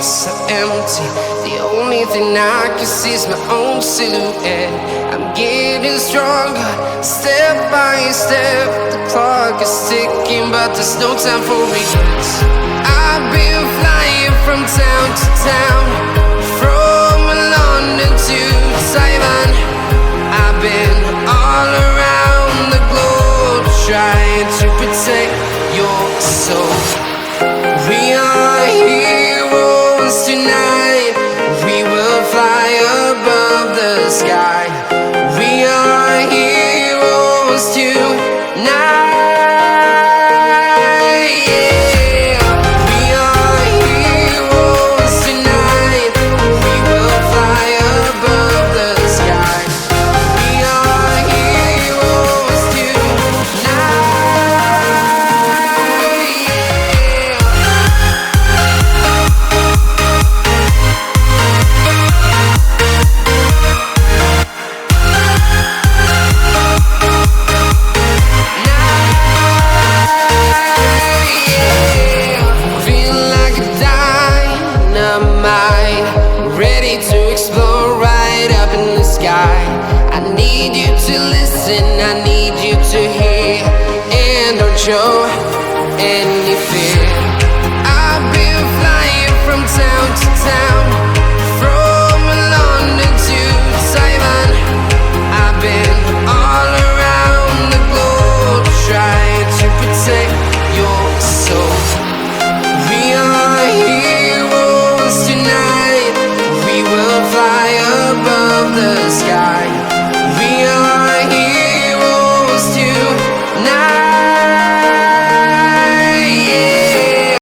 so empty. The only thing I can see is my own silhouette. I'm getting stronger, step by step. The clock is ticking, but there's no time for regrets. I've been flying from town to town, from London to Taiwan. I've been all around the globe, trying to protect your soul. We are heroes tonight. We will fly above the sky. We are heroes tonight. Yeah. We are heroes tonight. We will fly above the sky. We are heroes tonight. Feel like a dynamite, ready to explode right up in the sky. I need you to listen, I need you to hear, and don't show any fear.